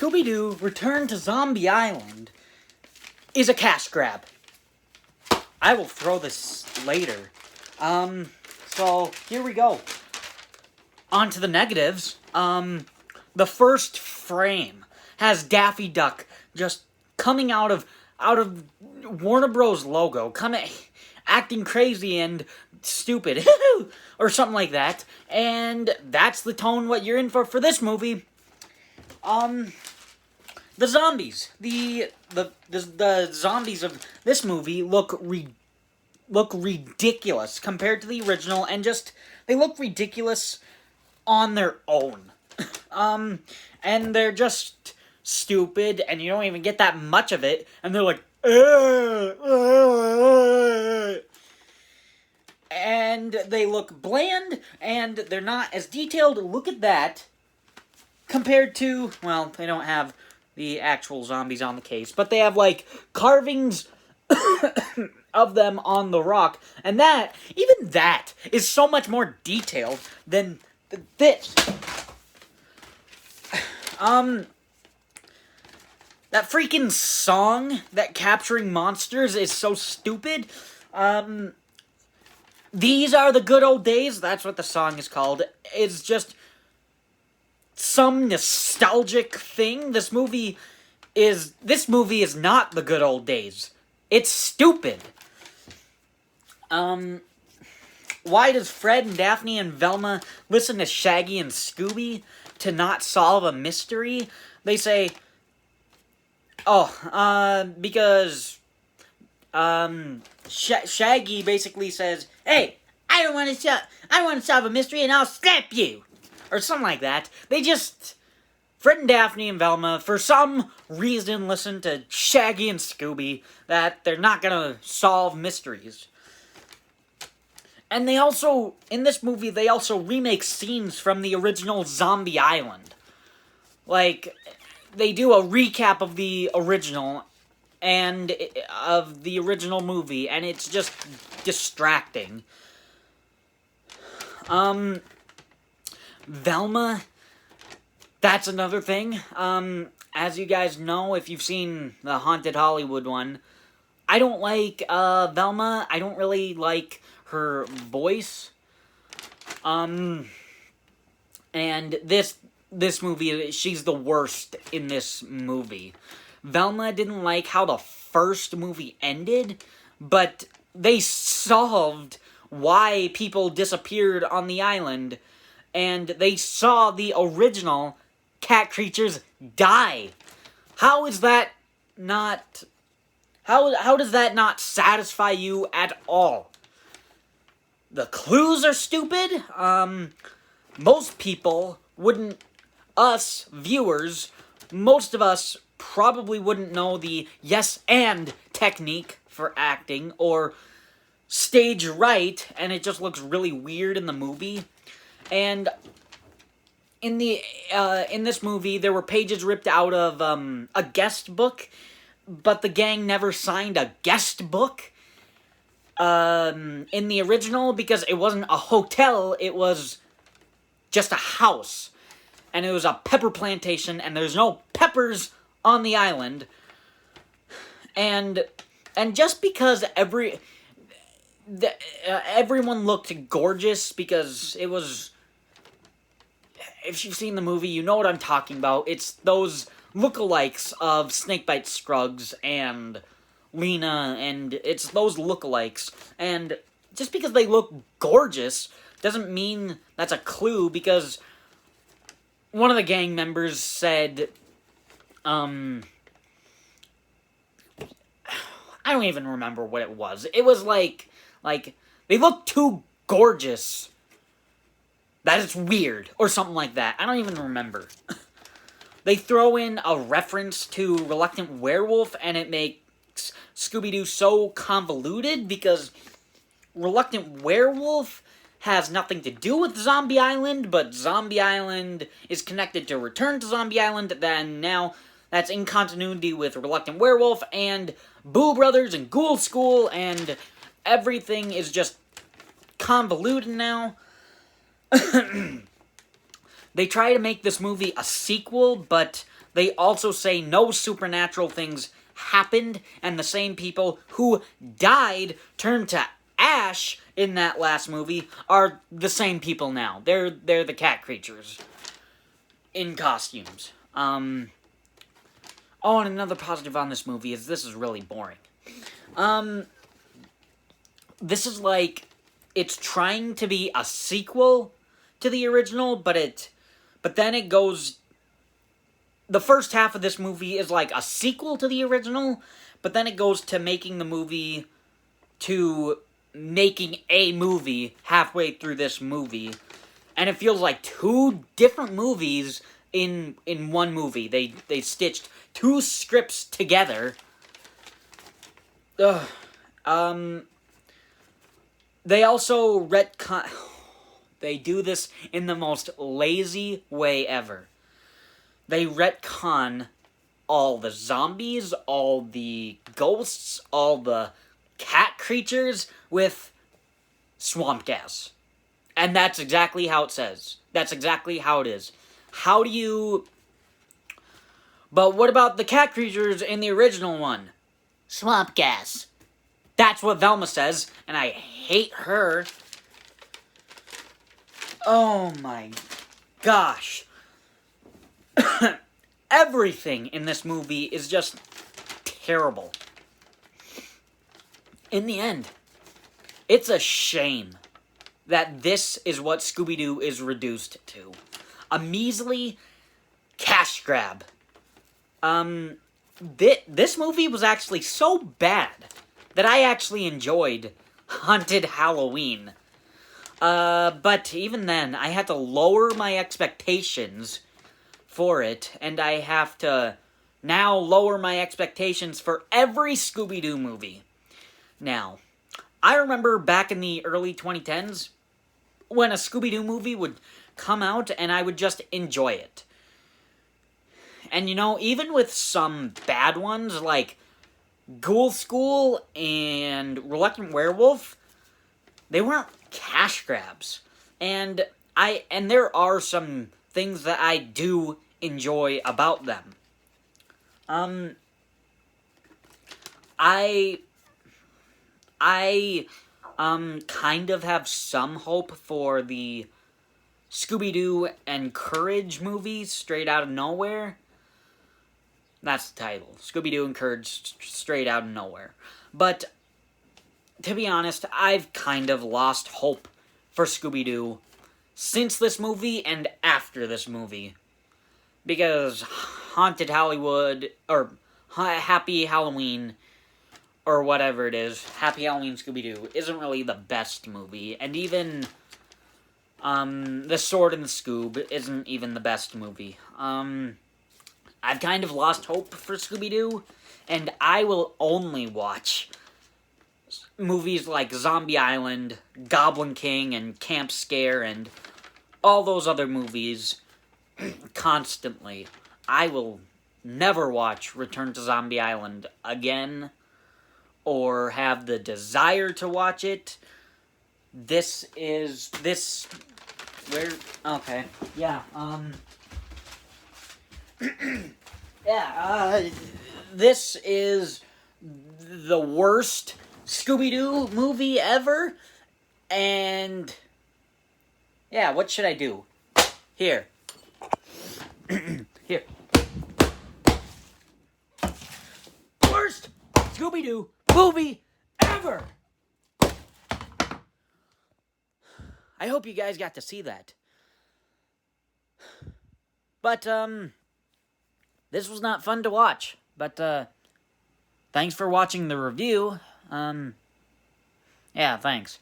Scooby Doo Return to Zombie Island is a cash grab. I will throw this later. So here we go. On to the negatives. The first frame has Daffy Duck just coming out of Warner Bros. Logo, acting crazy and stupid, or something like that. And that's the tone what you're in for this movie. The zombies, the zombies of this movie look ridiculous compared to the original, and they look ridiculous on their own. And they're just stupid, and you don't even get that much of it, and they're like, and they look bland, and they're not as detailed. Look at that. Compared to, well, they don't have the actual zombies on the case, but they have, like, carvings of them on the rock, and even that is so much more detailed than this. That freaking song, that capturing monsters, is so stupid. These are the good old days, that's what the song is called. It's just some nostalgic thing. This movie is not the good old days. It's stupid. Why does Fred and Daphne and Velma listen to Shaggy and Scooby to not solve a mystery? They say, because Shaggy basically says, "Hey, I don't want to solve a mystery, and I'll slap you." Or something like that. Fred and Daphne and Velma, for some reason, listen to Shaggy and Scooby, that they're not gonna solve mysteries. And in this movie, they also remake scenes from the original Zombie Island. Like, they do a recap of the original, of the original movie, and it's just distracting. Velma, that's another thing. As you guys know, if you've seen the Haunted Hollywood one, I don't like Velma. I don't really like her voice. And this movie, she's the worst in this movie. Velma didn't like how the first movie ended, but they solved why people disappeared on the island, and they saw the original cat creatures die. How does that not satisfy you at all? The clues are stupid. Most people wouldn't, us viewers, most of us probably wouldn't know the yes and technique for acting, or stage right, and it just looks really weird in the movie. And in this movie, there were pages ripped out of a guest book, but the gang never signed a guest book in the original, because it wasn't a hotel, it was just a house. And it was a pepper plantation, and there's no peppers on the island. And just because everyone looked gorgeous, because it was, if you've seen the movie, you know what I'm talking about. It's those lookalikes of Snakebite Scruggs and Lena, and it's those lookalikes. And just because they look gorgeous doesn't mean that's a clue, because one of the gang members said, I don't even remember what it was. It was like, they look too gorgeous that it's weird, or something like that. I don't even remember. They throw in a reference to Reluctant Werewolf, and it makes Scooby-Doo so convoluted, because Reluctant Werewolf has nothing to do with Zombie Island, but Zombie Island is connected to Return to Zombie Island, then now that's in continuity with Reluctant Werewolf, and Boo Brothers, and Ghoul School, and everything is just convoluted now. they try to make this movie a sequel, but they also say no supernatural things happened, and the same people who died turned to ash in that last movie are the same people now. They're the cat creatures in costumes. Oh, and another positive on this movie is this is really boring. This is like, it's trying to be a sequel to the original, but then it goes, the first half of this movie is like a sequel to the original, but then it goes to making the movie to making a movie halfway through this movie, and it feels like two different movies in one movie. They stitched two scripts together. Ugh. They also retcon... They do this in the most lazy way ever. They retcon all the zombies, all the ghosts, all the cat creatures with swamp gas. And that's exactly how it says. That's exactly how it is. How do you... But what about the cat creatures in the original one? Swamp gas. That's what Velma says, and I hate her. Oh my gosh. Everything in this movie is just terrible. In the end, it's a shame that this is what Scooby Doo is reduced to. A measly cash grab. This movie was actually so bad that I actually enjoyed Haunted Halloween. But even then, I had to lower my expectations for it, and I have to now lower my expectations for every Scooby Doo movie. Now, I remember back in the early 2010s, when a Scooby Doo movie would come out, and I would just enjoy it. And you know, even with some bad ones, like Ghoul School and Reluctant Werewolf, they weren't cash grabs. And there are some things that I do enjoy about them. I kind of have some hope for the Scooby-Doo and Courage movie, Straight Out of Nowhere. That's the title. Scooby-Doo and Courage, Straight Out of Nowhere. But, to be honest, I've kind of lost hope for Scooby-Doo since this movie and after this movie. Because Haunted Hollywood, or Happy Halloween, or whatever it is, Happy Halloween Scooby-Doo, isn't really the best movie. And even, The Sword and the Scoob isn't even the best movie. I've kind of lost hope for Scooby-Doo, and I will only watch movies like Zombie Island, Goblin King, and Camp Scare, and all those other movies constantly. I will never watch Return to Zombie Island again, or have the desire to watch it. This, this is the worst Scooby-Doo movie ever, and, yeah, what should I do? Here. Here. Worst Scooby-Doo movie ever! I hope you guys got to see that. But, this was not fun to watch, but, thanks for watching the review. Yeah, thanks.